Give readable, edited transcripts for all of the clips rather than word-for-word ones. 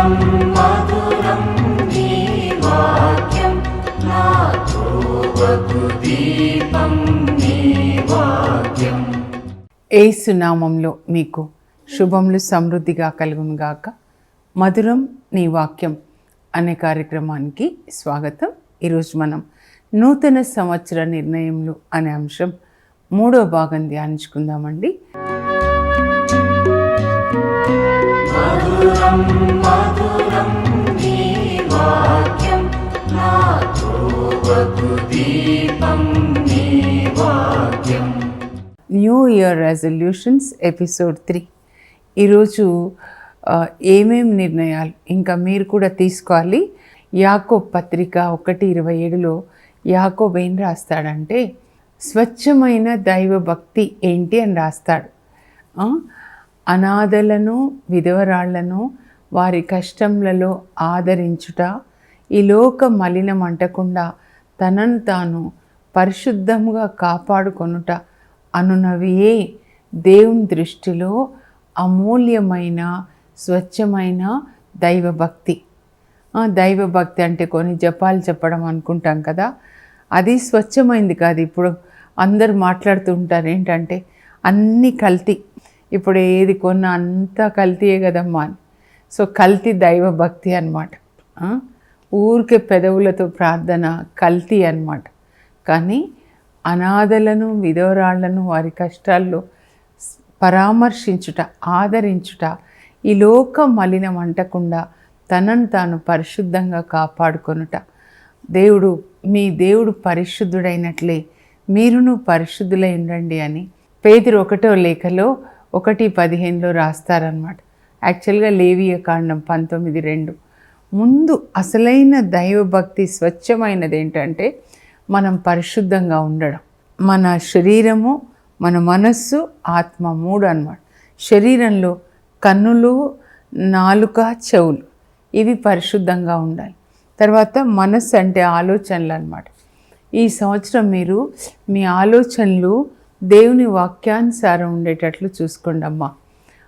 మధురం మధురం నీ వాక్యం నా త్రోవకు దీపం నీ వాక్యం. యేసు నామంలో మీకు శుభములు సమృద్ధిగా కలుగునుగాక. మధురం నీ వాక్యం అనే కార్యక్రమానికి స్వాగతం. ఈరోజు మనం నూతన సంవత్సర నిర్ణయములు అనే అంశం 3వ భాగం ధ్యానించుకుందామండి. మధురం మధురం నీ వాక్యం నా త్రోవకు దీపం నీ వాక్యం. New year resolutions episode 3. ఈరోజు ఏమేం నిర్ణయాలు ఇంకా మీరు కూడా తీసుకోవాలి. యాకోబు పత్రిక 1:27లో యాకోబు ఏం రాస్తాడంటే, స్వచ్ఛమైన దైవ భక్తి ఏంటి అని రాస్తాడు. అనాథలను విధవరాళ్లను వారి కష్టములలో ఆదరించుట, ఈ లోక మలినం అంటకుండా తనను తాను పరిశుద్ధముగా కాపాడుకొనుట అనునవియే దేవుని దృష్టిలో అమూల్యమైన స్వచ్ఛమైన దైవభక్తి. దైవభక్తి అంటే కొన్ని జపాలు చెప్పడం అనుకుంటాం కదా, అది స్వచ్ఛమైంది కాదు. ఇప్పుడు అందరు మాట్లాడుతూ ఉంటారు ఏంటంటే అన్నీ కల్తీ, ఇప్పుడు ఏది కొన్నా అంతా కల్తీయే కదమ్మా అని. సో కల్తీ దైవభక్తి అన్నమాట. ఊరికే పెదవులతో ప్రార్థన కల్తీ అన్నమాట. కానీ అనాథలను విధవరాళ్లను వారి కష్టాల్లో పరామర్శించుట, ఆదరించుట, ఈ లోక మలినం అంటకుండా తనను తాను పరిశుద్ధంగా కాపాడుకొనుట. మీ దేవుడు పరిశుద్ధుడైనట్లే మీరును పరిశుద్ధులై ఉండండి అని పేతురు 1వ లేఖలో 1:15లో రాస్తారనమాట. యాక్చువల్గా లేవియ కాండం 19:2. ముందు అసలైన దైవభక్తి స్వచ్ఛమైనది ఏంటంటే మనం పరిశుద్ధంగా ఉండడం. మన శరీరము, మన మనస్సు, ఆత్మ 3 అన్నమాట. శరీరంలో కన్నులు, నాలుక, చెవులు ఇవి పరిశుద్ధంగా ఉండాలి. తర్వాత మనస్సు అంటే ఆలోచనలు అన్నమాట. ఈ సంవత్సరం మీరు మీ ఆలోచనలు దేవుని వాక్యానుసారం ఉండేటట్లు చూసుకోండి అమ్మా.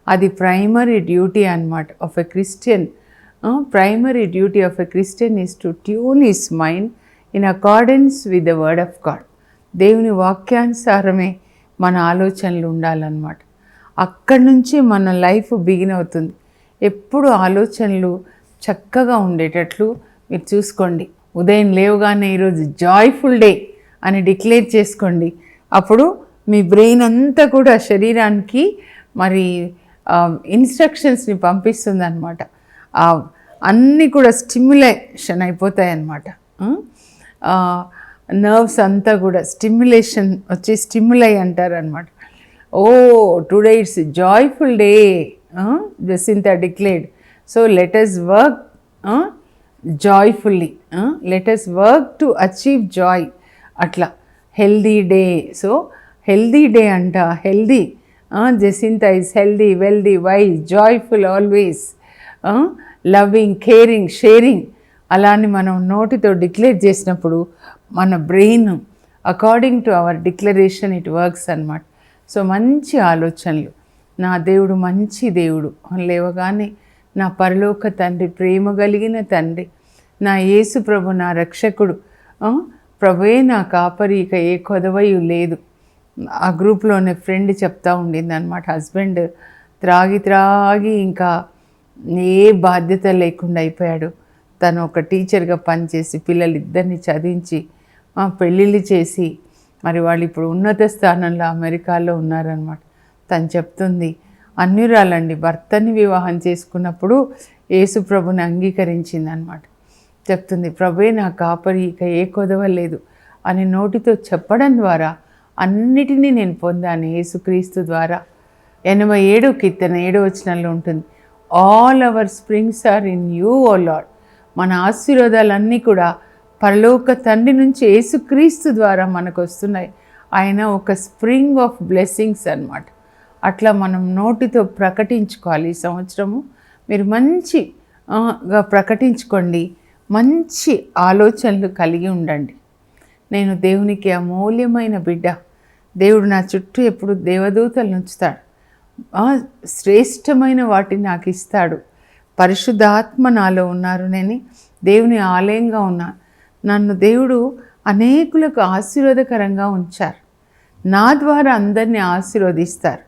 అది ప్రైమరీ డ్యూటీ అన్నమాట of a Christian. Primary duty of a Christian is to tune his mind in accordance with the word of God. దేవుని వాక్యానుసారమే మన ఆలోచనలు ఉండాలన్నమాట. అక్కడి నుంచి మన లైఫ్ బిగిన్ అవుతుంది. ఎప్పుడు ఆలోచనలు చక్కగా ఉండేటట్లు మీరు చూసుకోండి. ఉదయం లేవగానే ఈరోజు జాయ్ఫుల్ డే అని డిక్లేర్ చేసుకోండి. అప్పుడు మీ బ్రెయిన్ అంతా కూడా శరీరానికి మరి ఇన్స్ట్రక్షన్స్ని పంపిస్తుంది అనమాట. అన్నీ కూడా స్టిమ్యులేషన్ అయిపోతాయి అన్నమాట. నర్వ్స్ అంతా కూడా స్టిమ్యులేషన్ వచ్చి స్టిమ్యులై అంటారు అనమాట. Oh today it's joyful day, Jacintha declared. So let us work joyfully, let us work to achieve joy. అట్లా healthy day. So healthy day అంట. Healthy Jacintha is healthy, wealthy, wise, joyful always, loving, caring, sharing. అలాని మనం నోటితో declare చేసినప్పుడు మన brain according to our declaration it works అన్నమాట. So మంచి ఆలోచనలు. నా దేవుడు మంచి దేవుడు, లేవగానే నా పరలోక తండ్రి, ప్రేమ కలిగిన తండ్రి, నా యేసు ప్రభు నా రక్షకుడు, ప్రభువే నా కాపరి, ఇక ఏ కొదవయు లేదు. ఆ గ్రూప్లోనే ఫ్రెండ్ చెప్తా ఉండింది అనమాట. హస్బెండ్ త్రాగి ఇంకా ఏ బాధ్యత లేకుండా అయిపోయాడు. తను ఒక టీచర్గా పనిచేసి పిల్లలిద్దరిని చదివించి పెళ్ళిళ్ళు చేసి మరి వాళ్ళు ఇప్పుడు ఉన్నత స్థానంలో అమెరికాలో ఉన్నారనమాట. తను చెప్తుంది, అన్యురాలండి, భర్తని వివాహం చేసుకున్నప్పుడు యేసు ప్రభుని అంగీకరించింది అనమాట. చెప్తుంది, ప్రభువే నా కాపరి, ఇక ఏ కొదవలేదు అని నోటితో చెప్పడం ద్వారా అన్నిటినీ నేను పొందాను యేసుక్రీస్తు ద్వారా. 87 కీర్తన 7వ వచనంలో ఉంటుంది, all our springs are in you O Lord. మన ఆశీర్వాదాలన్నీ కూడా పరలోక తండ్రి నుంచి యేసుక్రీస్తు ద్వారా మనకు వస్తున్నాయి. ఆయన ఒక స్ప్రింగ్ ఆఫ్ బ్లెస్సింగ్స్ అన్నమాట. అట్లా మనం నోటితో ప్రకటించుకోవాలి. ఈ సంవత్సరము మీరు మంచిగా ప్రకటించుకోండి, మంచి ఆలోచనలు కలిగి ఉండండి. నేను దేవునికి అమూల్యమైన బిడ్డ, దేవుడు నా చుట్టూ ఎప్పుడు దేవదూతలు ఉంచుతాడు, శ్రేష్టమైన వాటిని నాకు ఇస్తాడు, పరిశుద్ధాత్మ నాలో ఉన్నారు, నేను దేవుని ఆలయంగా ఉన్నాను, నన్ను దేవుడు అనేకులకు ఆశీర్వాదకరంగా ఉంచారు, నా ద్వారా అందరినీ ఆశీర్వదిస్తారు.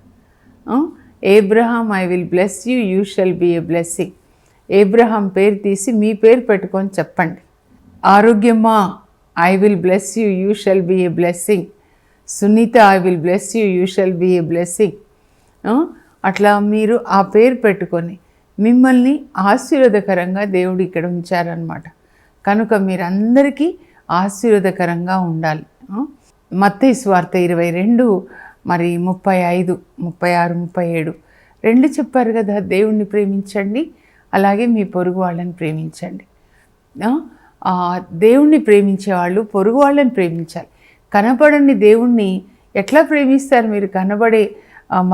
Abraham I will bless you, you shall be a blessing. Abraham పేరు తీసి మీ పేరు పెట్టుకొని చెప్పండి. Arogyama, I will bless you, you shall be a blessing. Sunitha, I will bless you, you shall be a blessing. అట్లా మీరు ఆ పేరు పెట్టుకొని మిమ్మల్ని ఆశీర్వాదకరంగా దేవుడు ఇక్కడ ఉంచారనమాట. కనుక మీరందరికీ ఆశీర్వాదకరంగా ఉండాలి. మత్తయి సువార్త 22 మరి 35, 36, 37 రెండు చెప్పారు కదా, దేవుణ్ణి ప్రేమించండి, అలాగే మీ పొరుగు వాళ్ళని ప్రేమించండి. దేవుణ్ణి ప్రేమించే వాళ్ళు పొరుగు వాళ్ళని ప్రేమించాలి. కనబడని దేవుణ్ణి ఎట్లా ప్రేమిస్తారు మీరు కనబడే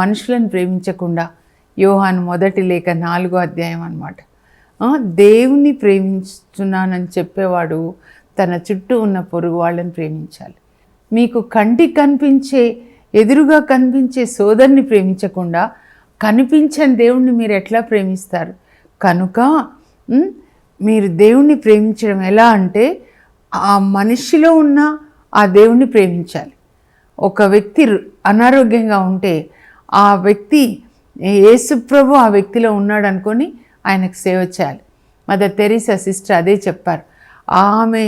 మనుషులను ప్రేమించకుండా? యోహాను 1 లేఖ 4వ అధ్యాయం అన్నమాట. దేవుణ్ణి ప్రేమిస్తున్నానని చెప్పేవాడు తన చుట్టూ ఉన్న పొరుగు వాళ్ళని ప్రేమించాలి. మీకు కంటికి కనిపించే, ఎదురుగా కనిపించే సోదరుని ప్రేమించకుండా కనిపించని దేవుణ్ణి మీరు ఎట్లా ప్రేమిస్తారు? కనుక మీరు దేవుణ్ణి ప్రేమించడం ఎలా అంటే ఆ మనిషిలో ఉన్న ఆ దేవుణ్ణి ప్రేమించాలి. ఒక వ్యక్తి అనారోగ్యంగా ఉంటే ఆ వ్యక్తి యేసుప్రభు ఆ వ్యక్తిలో ఉన్నాడు అనుకొని ఆయనకు సేవ చేయాలి. మదర్ తెరీసా సిస్టర్ అదే చెప్పారు. ఆమె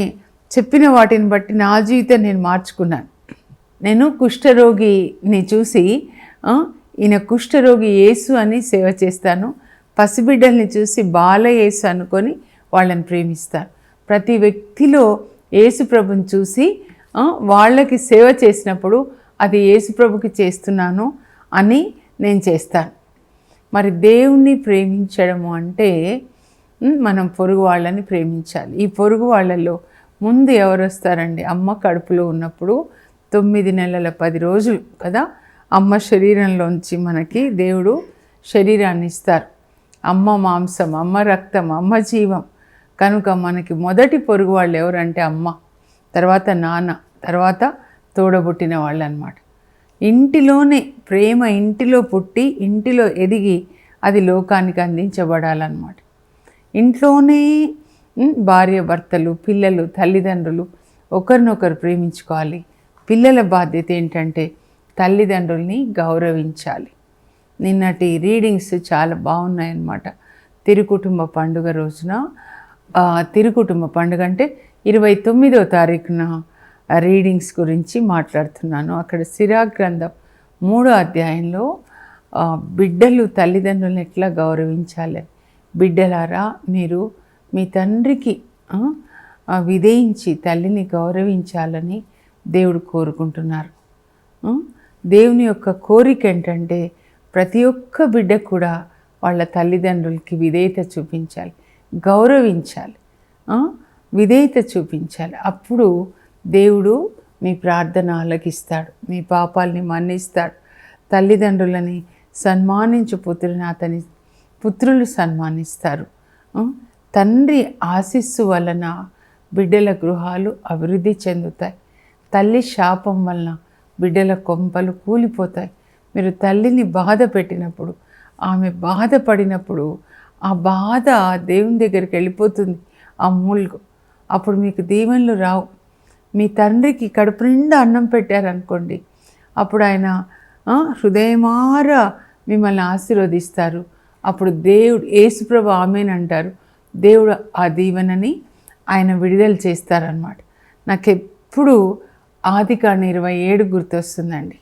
చెప్పిన వాటిని బట్టి నా జీవితం నేను మార్చుకున్నాను. నేను కుష్ఠరోగిని చూసి ఈయన కుష్ఠరోగి యేసు అని సేవ చేస్తాను, పసిబిడ్డల్ని చూసి బాల యేసు అనుకొని వాళ్ళని ప్రేమిస్తాను. ప్రతి వ్యక్తిలో యేసు ప్రభుని చూసి వాళ్ళకి సేవ చేసినప్పుడు అది యేసు ప్రభుకి చేస్తున్నాను అని నేను చేస్తాను. మరి దేవుణ్ణి ప్రేమించడము అంటే మనం పొరుగు వాళ్ళని ప్రేమించాలి. ఈ పొరుగు వాళ్ళలో ముందు ఎవరు వస్తారండి? అమ్మ కడుపులో ఉన్నప్పుడు 9 నెలల 10 రోజులు కదా, అమ్మ శరీరంలోంచి మనకి దేవుడు శరీరాన్ని ఇస్తారు. అమ్మ మాంసం, అమ్మ రక్తం, అమ్మ జీవం. కనుక మనకి మొదటి పొరుగు వాళ్ళు ఎవరంటే అమ్మ, తర్వాత నాన్న, తర్వాత తోడబుట్టిన వాళ్ళు అన్నమాట. ఇంటిలోనే ప్రేమ ఇంటిలో పుట్టి ఇంటిలో ఎదిగి అది లోకానికి అందించబడాలన్నమాట. ఇంట్లోనే భార్య భర్తలు, పిల్లలు, తల్లిదండ్రులు ఒకరినొకరు ప్రేమించుకోవాలి. పిల్లల బాధ్యత ఏంటంటే తల్లిదండ్రుల్ని గౌరవించాలి. నిన్నటి రీడింగ్స్ చాలా బాగున్నాయన్నమాట. తిరుకుటుంబ పండుగ రోజున, తిరుకుటుంబ పండుగ అంటే 29వ తారీఖున రీడింగ్స్ గురించి మాట్లాడుతున్నాను. అక్కడ సిరా గ్రంథం 3వ అధ్యాయంలో బిడ్డలు తల్లిదండ్రులను ఎట్లా గౌరవించాలి. బిడ్డలారా, మీరు మీ తండ్రికి విధేయించి తల్లిని గౌరవించాలని దేవుడు కోరుకుంటున్నారు. దేవుని యొక్క కోరిక ఏంటంటే ప్రతి ఒక్క బిడ్డ కూడా వాళ్ళ తల్లిదండ్రులకి విధేయత చూపించాలి, గౌరవించాలి, విధేయత చూపించాలి. అప్పుడు దేవుడు మీ ప్రార్థన ఆలకిస్తాడు, మీ పాపాలని మన్నిస్తాడు. తల్లిదండ్రులని సన్మానించు పుత్రుని అతని పుత్రులు సన్మానిస్తారు. తండ్రి ఆశీస్సు వలన బిడ్డల గృహాలు అభివృద్ధి చెందుతాయి. తల్లి శాపం వలన బిడ్డల కొంపలు కూలిపోతాయి. మీరు తల్లిని బాధ పెట్టినప్పుడు, ఆమె బాధపడినప్పుడు ఆ బాధ దేవుని దగ్గరికి వెళ్ళిపోతుంది, ఆ మూల్గు. అప్పుడు మీకు దీవెనలు రావు. మీ తండ్రికి కడుపు నిండా అన్నం పెట్టారనుకోండి, అప్పుడు ఆయన హృదయమార మిమ్మల్ని ఆశీర్వదిస్తారు. అప్పుడు దేవుడు యేసుప్రభు ఆమేన్ అంటారు. దేవుడు ఆ దీవెనని ఆయన విడుదల చేస్తారనమాట. నాకెప్పుడు ఆదికాండం 27 గుర్తొస్తుందండి.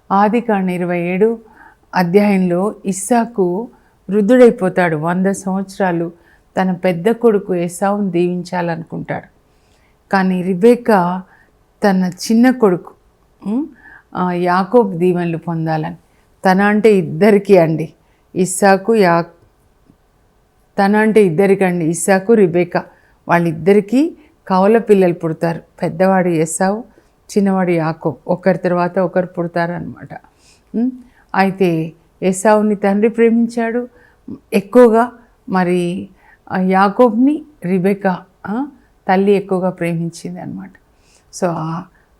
ఆదికాండం 27 అధ్యాయంలో ఇస్సాకు వృద్ధుడైపోతాడు. 100 సంవత్సరాలు తన పెద్ద కొడుకు ఏసావుని దీవించాలనుకుంటాడు. కానీ రిబెకా తన చిన్న కొడుకు యాకోబు దీవెనలు పొందాలని, తన అంటే ఇద్దరికి అండి, ఇస్సాకు తన అంటే ఇద్దరికండి, ఇస్సాకు రిబెకా వాళ్ళిద్దరికీ కవల పిల్లలు పుడతారు. పెద్దవాడు ఏసావు, చిన్నవాడు యాకోబు, ఒకరి తర్వాత ఒకరు పుడతారనమాట. అయితే ఏసావుని తండ్రి ప్రేమించాడు ఎక్కువగా, మరి యాకోబ్ని రిబెకా తల్లి ఎక్కువగా ప్రేమించింది అనమాట. సో ఆ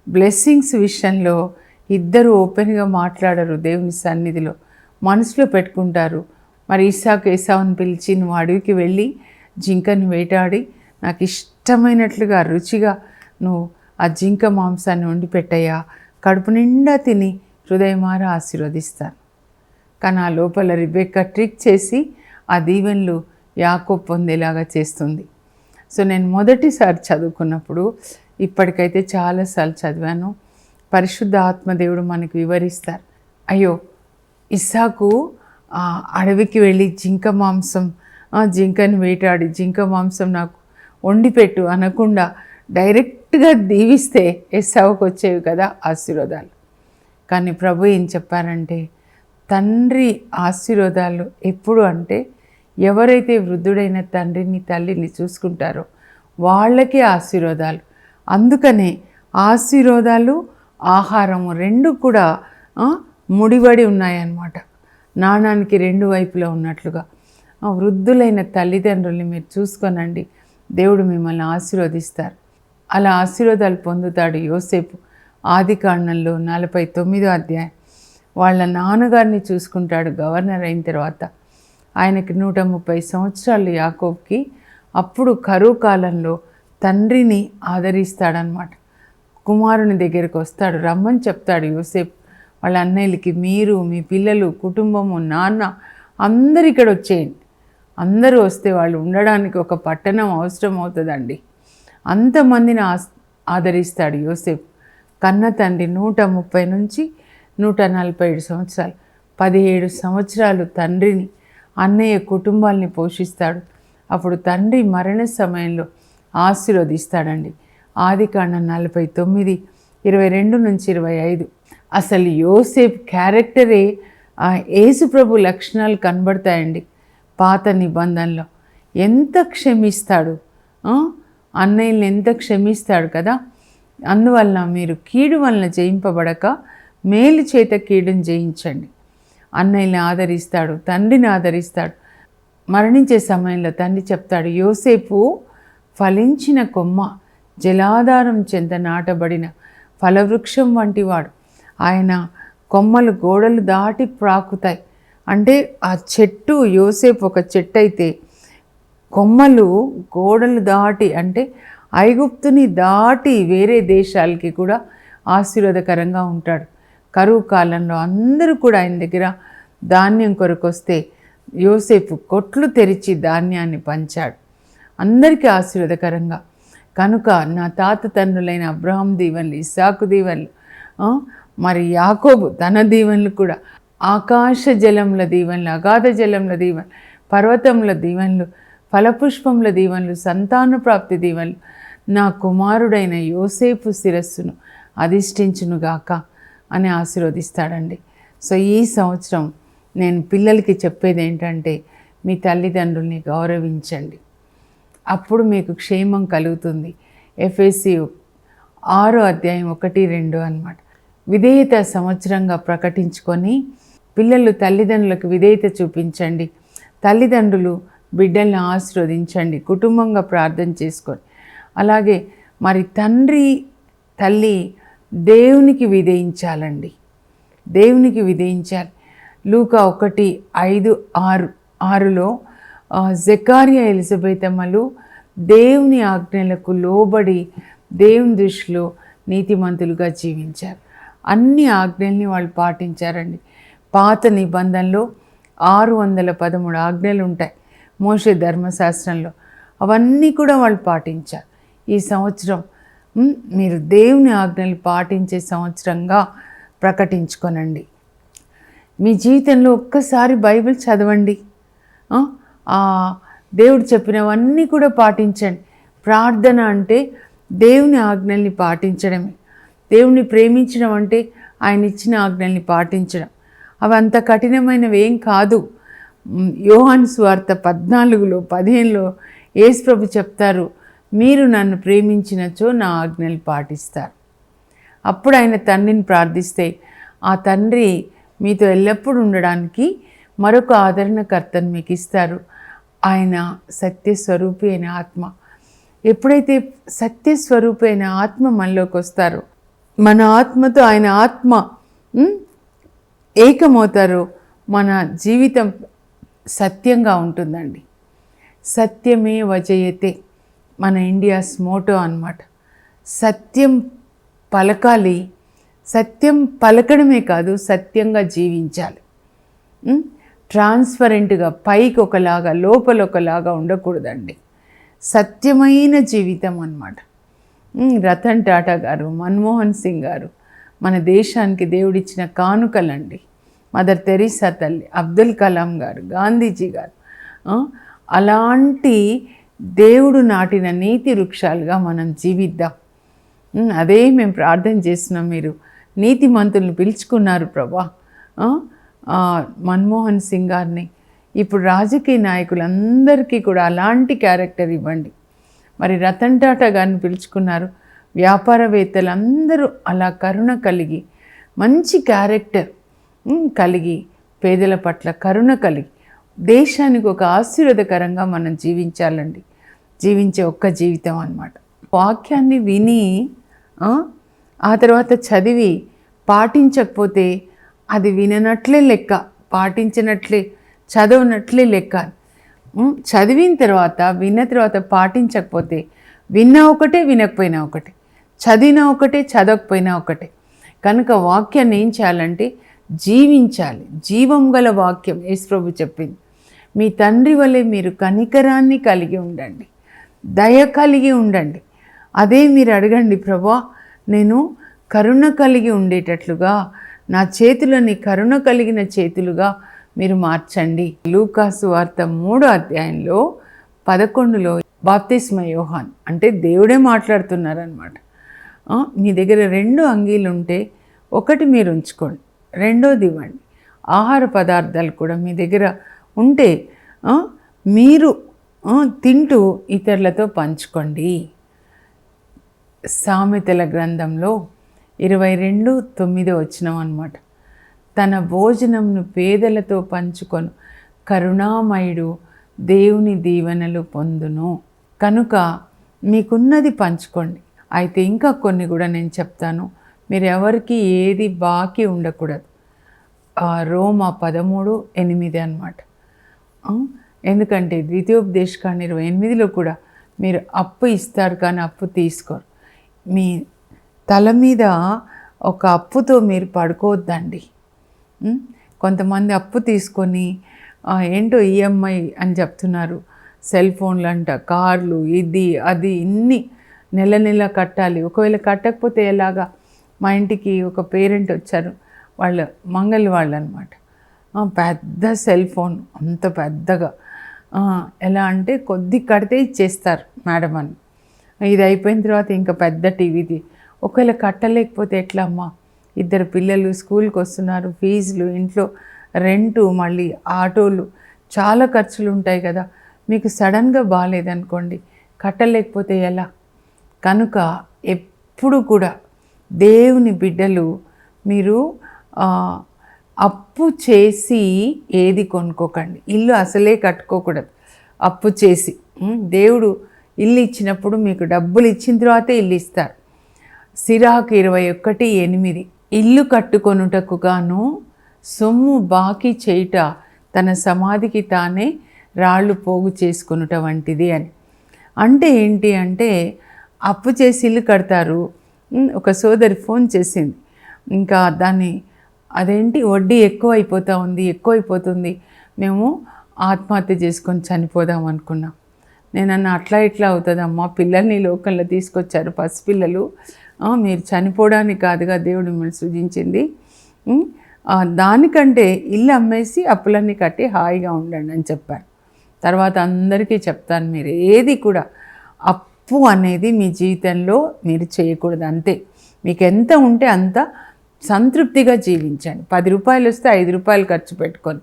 బ్లెస్సింగ్స్ విషయంలో ఇద్దరు ఓపెన్గా మాట్లాడరు, దేవుని సన్నిధిలో మనసులో పెట్టుకుంటారు. మరి ఇస్సాకు ఏసావుని పిలిచి, నువ్వు అడవికి వెళ్ళి జింకను వేటాడి నాకు ఇష్టమైనట్లుగా రుచిగా నువ్వు ఆ జింక మాంసాన్ని వండి పెట్టయ్యా, కడుపు నిండా తిని హృదయమార ఆశీర్వదిస్తాను. కానీ ఆ లోపల రిబెక్క ట్రిక్ చేసి ఆ దీవెనలు యాకోబు పొందేలాగా చేస్తుంది. సో నేను మొదటిసారి చదువుకున్నప్పుడు, ఇప్పటికైతే చాలాసార్లు చదివాను, పరిశుద్ధ ఆత్మదేవుడు మనకు వివరిస్తారు. అయ్యో, ఇస్సాకు అడవికి వెళ్ళి జింకను వేటాడి జింక మాంసం నాకు వండిపెట్టు అనకుండా డైరెక్ట్గా దీవిస్తే ఏసావుకు వచ్చేవి కదా ఆశీర్వాదాలు. కానీ ప్రభు ఏం చెప్పారంటే, తండ్రి ఆశీర్వాదాలు ఎప్పుడు అంటే, ఎవరైతే వృద్ధుడైన తండ్రిని తల్లిని చూసుకుంటారో వాళ్ళకే ఆశీర్వాదాలు. అందుకనే ఆశీర్వాదాలు ఆహారము రెండు కూడా ముడిపడి ఉన్నాయన్నమాట. నాణానికి రెండు వైపులా ఉన్నట్లుగా వృద్ధులైన తల్లిదండ్రుల్ని మీరు చూసుకోనండి, దేవుడు మిమ్మల్ని ఆశీర్వదిస్తారు. అలా ఆశీర్వాదాలు పొందుతాడు యోసేపు. ఆదికాండంలో 49వ అధ్యాయం వాళ్ళ నాన్నగారిని చూసుకుంటాడు గవర్నర్ అయిన తర్వాత. ఆయనకి 130 సంవత్సరాలు యాకోబ్కి. అప్పుడు కరువు కాలంలో తండ్రిని ఆదరిస్తాడనమాట. కుమారుని దగ్గరికి వస్తాడు, రమ్మని చెప్తాడు యోసేపు వాళ్ళ అన్నయ్యలకి, మీరు మీ పిల్లలు కుటుంబము నాన్న అందరు ఇక్కడ వచ్చేయండి. అందరూ వస్తే వాళ్ళు ఉండడానికి ఒక పట్టణం అవసరం అవుతుందండి. అంతమందిని ఆదరిస్తాడు యోసేపు. కన్న తండ్రి 130 నుంచి 147 సంవత్సరాలు, 17 సంవత్సరాలు తండ్రిని అన్నయ్య కుటుంబాల్ని పోషిస్తాడు. అప్పుడు తండ్రి మరణ సమయంలో ఆశీర్వదిస్తాడండి. ఆదికాండం 49, 22 నుంచి 25. అసలు యోసేపు క్యారెక్టరే యేసుప్రభు లక్షణాలు కనబడతాయండి. పాత నిబంధనలో ఎంత క్షమిస్తాడు, అన్నయ్యని ఎంత క్షమిస్తాడు కదా. అందువలన మీరు కీడు వలన జయింపబడక మేలు చేత కీడును జయించండి. అన్నయ్యని ఆదరిస్తాడు, తండ్రిని ఆదరిస్తాడు. మరణించే సమయంలో తండ్రి చెప్తాడు, యోసేపు ఫలించిన కొమ్మ, జలాధారం చెంత నాటబడిన ఫలవృక్షం వంటివాడు. ఆయన కొమ్మలు గోడలు దాటి ప్రాకుతాయి. అంటే ఆ చెట్టు, యోసేపు ఒక చెట్టు అయితే కొమ్మలు గోడలు దాటి, అంటే ఐగుప్తుని దాటి వేరే దేశాలకి కూడా ఆశీర్వాదకరంగా ఉంటాడు. కరువు కాలంలో అందరూ కూడా ఆయన దగ్గర ధాన్యం కొరకు వస్తే యోసేపు కొట్లు తెరిచి ధాన్యాన్ని పంచాడు, అందరికీ ఆశీర్వాదకరంగా. కనుక నా తాత తండ్రులైన అబ్రహాం దీవెనలు, ఇస్సాకు దీవెనలు, మరి యాకోబు తన దీవెనలు కూడా, ఆకాశ జలముల దీవెనలు, అగాధ జలముల దీవెనలు, పర్వతముల దీవెనలు, ఫలపుష్పముల దీవెనలు, సంతాన ప్రాప్తి దీవెనలు నా కుమారుడైన యోసేపు శిరస్సును అధిష్ఠించునుగాక అని ఆశీర్వదిస్తాడండి. సో ఈ సంవత్సరం నేను పిల్లలకి చెప్పేది ఏంటంటే, మీ తల్లిదండ్రుల్ని గౌరవించండి, అప్పుడు మీకు క్షేమం కలుగుతుంది. ఎఫెసీ 6వ అధ్యాయం 1-2 అన్నమాట. విధేయత సంవత్సరంగా ప్రకటించుకొని పిల్లలు తల్లిదండ్రులకు విధేయత చూపించండి. తల్లిదండ్రులు బిడ్డల్ని ఆశీర్వదించండి, కుటుంబంగా ప్రార్థన చేసుకొని. అలాగే మరి తండ్రి తల్లి దేవునికి విధేయించాలండి, దేవునికి విధేయించాలి. లూకా 1:5-6లో జకర్యా ఎలిజబెతమ్మలు దేవుని ఆజ్ఞలకు లోబడి దేవుని దృష్టిలో నీతిమంతులుగా జీవించారు. అన్ని ఆజ్ఞల్ని వాళ్ళు పాటించారండి. పాత నిబంధనలో 613 ఆజ్ఞలు ఉంటాయి మోషే ధర్మశాస్త్రంలో, అవన్నీ కూడా వాళ్ళు పాటించారు. ఈ సంవత్సరం మీరు దేవుని ఆజ్ఞలు పాటించే సంవత్సరంగా ప్రకటించుకోనండి. మీ జీవితంలో ఒక్కసారి బైబిల్ చదవండి, దేవుడు చెప్పినవన్నీ కూడా పాటించండి. ప్రార్థన అంటే దేవుని ఆజ్ఞల్ని పాటించడమే. దేవుని ప్రేమించడం అంటే ఆయన ఇచ్చిన ఆజ్ఞల్ని పాటించడం. అవి అంత కఠినమైనవి ఏం కాదు. యోహాను సువార్త 14:15లో యేసు ప్రభు చెప్తారు, మీరు నన్ను ప్రేమించినచో నా ఆజ్ఞలు పాటిస్తారు. అప్పుడు ఆయన తండ్రిని ప్రార్థిస్తే ఆ తండ్రి మీతో ఎల్లప్పుడూ ఉండడానికి మరొక ఆదరణకర్తను మీకు ఇస్తారు. ఆయన సత్యస్వరూపి అయిన ఆత్మ. ఎప్పుడైతే సత్యస్వరూపి అయిన ఆత్మ మనలోకి వస్తారో, మన ఆత్మతో ఆయన ఆత్మ ఏకమవుతారో, మన జీవితం సత్యంగా ఉంటుందండి. సత్యమే వజయతే మన ఇండియాస్ మోటో అన్నమాట. సత్యం పలకాలి, సత్యం పలకడమే కాదు, సత్యంగా జీవించాలి. ట్రాన్స్పరెంట్గా పైకి ఒకలాగా లోపల ఒకలాగా ఉండకూడదండి. సత్యమైన జీవితం అన్నమాట. రతన్ టాటా గారు, మన్మోహన్ సింగ్ గారు మన దేశానికి దేవుడిచ్చిన కానుకలండి. మదర్ తెరీసా తల్లి, అబ్దుల్ కలాం గారు, గాంధీజీ గారు, అలాంటి దేవుడు నాటిన నీతి వృక్షాలుగా మనం జీవిద్దాం. అదే మేము ప్రార్థన చేస్తున్నాం. మీరు నీతిమంతులను పిలుచుకున్నారు ప్రభా. మన్మోహన్ సింగ్ గారిని, ఇప్పుడు రాజకీయ నాయకులందరికీ కూడా అలాంటి క్యారెక్టర్ ఇవ్వండి. మరి రతన్ టాటా గారిని పిలుచుకున్నారు. వ్యాపారవేత్తలందరూ అలా కరుణ కలిగి, మంచి క్యారెక్టర్ కలిగి, పేదల పట్ల కరుణ కలిగి, దేశానికి ఒక ఆశీర్వాదకరంగా మనం జీవించాలండి. జీవించే ఒక్క జీవితం అన్నమాట. వాక్యాన్ని విని ఆ తర్వాత చదివి పాటించకపోతే అది విననట్లే లెక్క, పాటించినట్లే, చదవనట్లే లెక్క. చదివిన తర్వాత, విన్న తర్వాత పాటించకపోతే విన్నా ఒకటే, వినకపోయినా ఒకటే, చదివినా ఒకటే, చదవకపోయినా ఒకటే. కనుక వాక్యాన్ని ఏం చేయాలంటే జీవించాలి. జీవం గల వాక్యం యేసుప్రభు చెప్పింది. మీ తండ్రి వలె మీరు కనికరాన్ని కలిగి ఉండండి, దయ కలిగి ఉండండి. అదే మీరు అడగండి, ప్రభువా నేను కరుణ కలిగి ఉండేటట్లుగా నా చేతులని కరుణ కలిగిన చేతులుగా మీరు మార్చండి. లూకాసు వార్త 3వ అధ్యాయంలో 11లో బాప్తిస్మ యోహాన్ అంటే దేవుడే మాట్లాడుతున్నారనమాట. మీ దగ్గర 2 అంగీలు ఉంటే ఒకటి మీరు ఉంచుకోండి, రెండోది ఇవ్వండి. ఆహార పదార్థాలు కూడా మీ దగ్గర ఉంటే మీరు తింటూ ఇతరులతో పంచుకోండి. సామెతల గ్రంథంలో 22:9 అన్నమాట. తన భోజనంను పేదలతో పంచుకొను కరుణామయుడు దేవుని దీవెనలు పొందును. కనుక మీకున్నది పంచుకోండి. అయితే ఇంకా కొన్ని కూడా నేను చెప్తాను. మీరు ఎవరికి ఏది బాకీ ఉండకూడదు. రోమా 13:8 అన్నమాట. ఎందుకంటే ద్వితీయోపదేశకాండ 28లో కూడా మీరు అప్పు ఇస్తారు కానీ అప్పు తీసుకోరు. మీ తల మీద ఒక అప్పుతో మీరు పడుకోవద్దండి. కొంతమంది అప్పు తీసుకొని ఏంటో ఈఎంఐ అని చెప్తున్నారు, సెల్ ఫోన్లు అంట, కార్లు, ఇది అది ఇన్ని నెల నెల కట్టాలి. ఒకవేళ కట్టకపోతే ఎలాగా? మా ఇంటికి ఒక పేరెంట్ వచ్చారు, వాళ్ళ మంగళ వాళ్ళు అనమాట. పెద్ద సెల్ ఫోన్, అంత పెద్దగా, ఎలా అంటే కొద్ది కడితే ఇచ్చేస్తారు మేడం అని. ఇది అయిపోయిన తర్వాత ఇంకా పెద్ద టీవీది. ఒకవేళ కట్టలేకపోతే ఎట్లా అమ్మా? 2 పిల్లలు స్కూల్కి వస్తున్నారు, ఫీజులు, ఇంట్లో రెంటు, మళ్ళీ ఆటోలు, చాలా ఖర్చులు ఉంటాయి కదా. మీకు సడన్గా బాగాలేదనుకోండి, కట్టలేకపోతే ఎలా? కనుక ఎప్పుడు కూడా దేవుని బిడ్డలు మీరు అప్పు చేసి ఏది కొనుక్కోకండి. ఇల్లు అసలే కట్టుకోకూడదు అప్పు చేసి. దేవుడు ఇల్లు ఇచ్చినప్పుడు మీకు డబ్బులు ఇచ్చిన తర్వాతే ఇల్లు ఇస్తారు. సిరాకు 21:8 ఇల్లు కట్టుకొనుటకు గాను సొమ్ము బాకీ చేయుట తన సమాధికి తానే రాళ్ళు పోగు చేసుకొనుట వంటిది అని. అంటే ఏంటి అంటే అప్పు చేసి ఇల్లు కడతారు. ఒక సోదరి ఫోన్ చేసింది, ఇంకా దాన్ని అదేంటి వడ్డీ ఎక్కువైపోతుంది, మేము ఆత్మహత్య చేసుకొని చనిపోదాం అనుకున్నాం. నేనన్నా అట్లా ఇట్లా అవుతుందమ్మా, పిల్లల్ని లోకంలో తీసుకొచ్చారు, పసిపిల్లలు, మీరు చనిపోవడానికి కాదుగా దేవుడు మిమ్మల్ని సృజించింది. దానికంటే ఇల్లు అమ్మేసి అప్పులన్నీ కట్టి హాయిగా ఉండండి అని చెప్పాను. తర్వాత అందరికీ చెప్తాను, మీరు ఏది కూడా అప్పు అనేది మీ జీవితంలో మీరు చేయకూడదు. అంతే, మీకు ఎంత ఉంటే అంత సంతృప్తిగా జీవించండి. 10 రూపాయలు వస్తే 5 రూపాయలు ఖర్చు పెట్టుకొని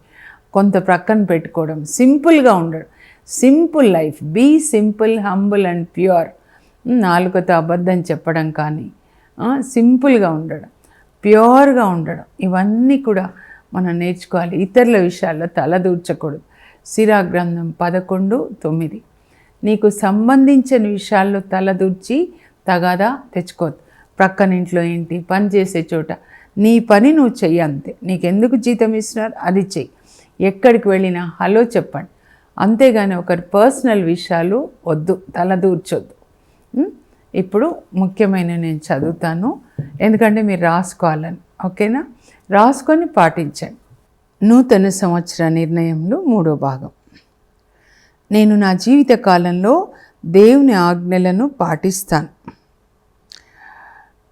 కొంత ప్రక్కన పెట్టుకోవడం, సింపుల్గా ఉండడం, simple life. Be simple, humble and pure. నాలుకతో అబద్ధం చెప్పడం కానీ, సింపుల్గా ఉండడం, ప్యూర్గా ఉండడం, ఇవన్నీ కూడా మనం నేర్చుకోవాలి. ఇతరుల విషయాల్లో తలదూర్చకూడదు. సిరా గ్రంథం 11:9 నీకు సంబంధించిన విషయాల్లో తలదూర్చి తగాదా తెచ్చుకోవద్దు. ప్రక్కన ఇంట్లో ఏంటి, పని చేసే చోట నీ పని నువ్వు చెయ్యి, అంతే. నీకెందుకు జీతం ఇస్తున్నారు అది చెయ్యి. ఎక్కడికి వెళ్ళినా హలో చెప్పండి. అంతేగాని ఒకరి పర్సనల్ విషయాలు వద్దు, తలదూర్చొద్దు. ఇప్పుడు ముఖ్యమైన నేను చదువుతాను, ఎందుకంటే మీరు రాసుకోవాలని. ఓకేనా? రాసుకొని పాటించండి. నూతన సంవత్సర నిర్ణయంలో 3వ భాగం. నేను నా జీవిత కాలంలో దేవుని ఆజ్ఞలను పాటిస్తాను.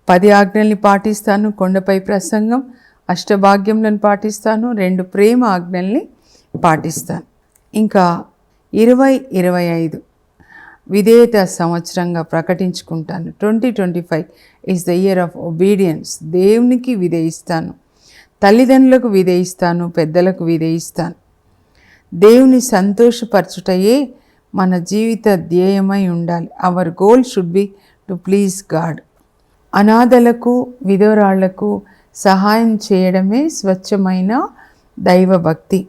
10 ఆజ్ఞల్ని పాటిస్తాను. కొండపై ప్రసంగం, అష్టభాగ్యములను పాటిస్తాను. 2 ప్రేమ ఆజ్ఞల్ని పాటిస్తాను. ఇంకా 2025 విధేయత సంవత్సరంగా ప్రకటించుకుంటాను. 2025 is the year of obedience. దేవునికి విధేయిస్తాను, తల్లిదండ్రులకు విధేయిస్తాను, పెద్దలకు విధేయిస్తాను. దేవుని సంతోషపరచుటయే మన జీవిత ధ్యేయమై ఉండాలి. Our goal should be to please God. అనాథలకు, విధవరాళ్లకు సహాయం చేయడమే స్వచ్ఛమైన దైవభక్తి.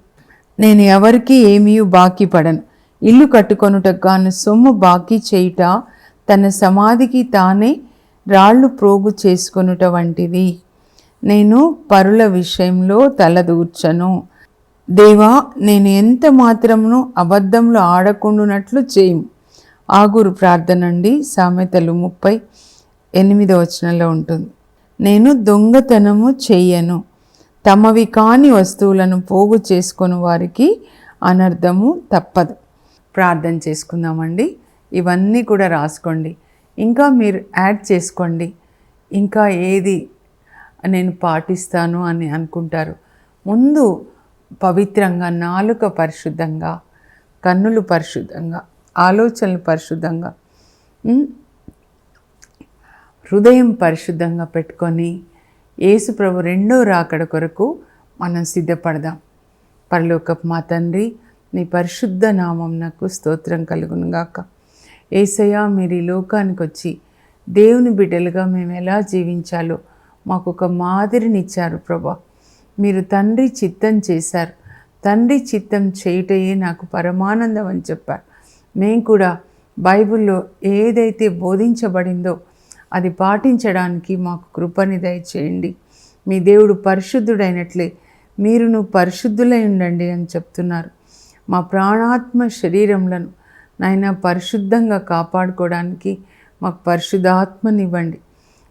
నేను ఎవరికి ఏమీ బాకీ పడను. ఇల్లు కట్టుకొనుటకు గాను సొమ్ము బాకీ చేయుట తన సమాధికి తానే రాళ్ళు ప్రోగు చేసుకొనుట వంటిది. నేను పరుల విషయంలో తలదూర్చను. దేవా, నేను ఎంత మాత్రమును అబద్ధంలో ఆడకుండునట్లు చేయము. ఆగురు ప్రార్థన అండి. సామెతలు 38వ వచనంలో ఉంటుంది. నేను దొంగతనము చెయ్యను. తమవి కాని వస్తువులను పోగు చేసుకొని వారికి అనర్థము తప్పదు. ప్రార్థన చేసుకుందామండి. ఇవన్నీ కూడా రాసుకోండి. ఇంకా మీరు యాడ్ చేసుకోండి. ఇంకా ఏది నేను పాటిస్తాను అని అనుకుంటారు. ముందు పవిత్రంగా, నాలుక పరిశుద్ధంగా, కన్నులు పరిశుద్ధంగా, ఆలోచనలు పరిశుద్ధంగా, హృదయం పరిశుద్ధంగా పెట్టుకొని యేసు ప్రభు 2వ రాకడ కొరకు మనం సిద్ధపడదాం. పరలోకపు మా తండ్రి, నీ పరిశుద్ధ నామం నాకు స్తోత్రం కలుగును గాక. యేసయ్య, మీరు ఈ లోకానికి వచ్చి దేవుని బిడ్డలుగా మేము ఎలా జీవించాలో మాకు ఒక మాదిరినిచ్చారు ప్రభా. మీరు తండ్రి చిత్తం చేశారు. తండ్రి చిత్తం చేయుటయే నాకు పరమానందం అని చెప్పారు. మేము కూడా బైబిల్లో ఏదైతే బోధించబడిందో అది పాటించడానికి మాకు కృపని దయచేయండి. మీ దేవుడు పరిశుద్ధుడైనట్లే మీరును పరిశుద్ధులై ఉండండి అని చెప్తున్నారు. మా ప్రాణాత్మ శరీరములను నాయన పరిశుద్ధంగా కాపాడుకోవడానికి మాకు పరిశుద్ధాత్మనివ్వండి.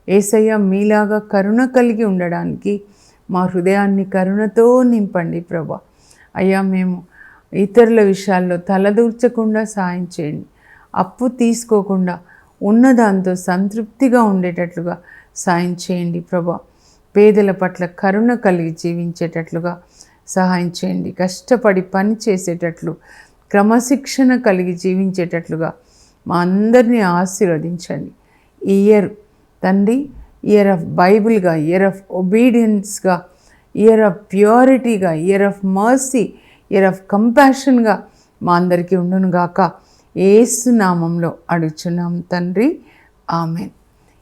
యేసయ్య, మీలాగా కరుణ కలిగి ఉండడానికి మా హృదయాన్ని కరుణతో నింపండి ప్రభా. అయ్యా, మేము ఇతరుల విషయాల్లో తలదూర్చకుండా సాయం చేయండి. అప్పు తీసుకోకుండా ఉన్నదాంతో సంతృప్తిగా ఉండేటట్లుగా సాయం చేయండి ప్రభా. పేదల పట్ల కరుణ కలిగి జీవించేటట్లుగా సహాయం చేయండి. కష్టపడి పని చేసేటట్లు, క్రమశిక్షణ కలిగి జీవించేటట్లుగా మా అందరినీ ఆశీర్వదించండి. ఈ ఇయర్ తండ్రి, ఇయర్ ఆఫ్ బైబిల్గా, ఇయర్ ఆఫ్ ఒబీడియన్స్గా, ఇయర్ ఆఫ్ ప్యూరిటీగా, year of mercy, year of కంపాషన్గా మా అందరికీ ఉండును గాక. యేసు నామంలో అడుగుచున్నాం తండ్రి, ఆమెన్.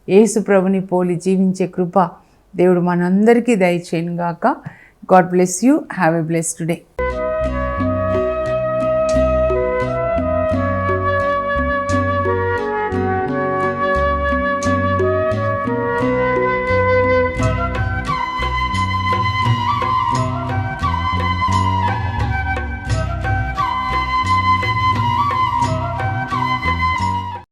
యేసు ప్రభుని పోలి జీవించే కృప దేవుడు మనందరికీ దయచేయును గాక. God bless you. Have a blessed day.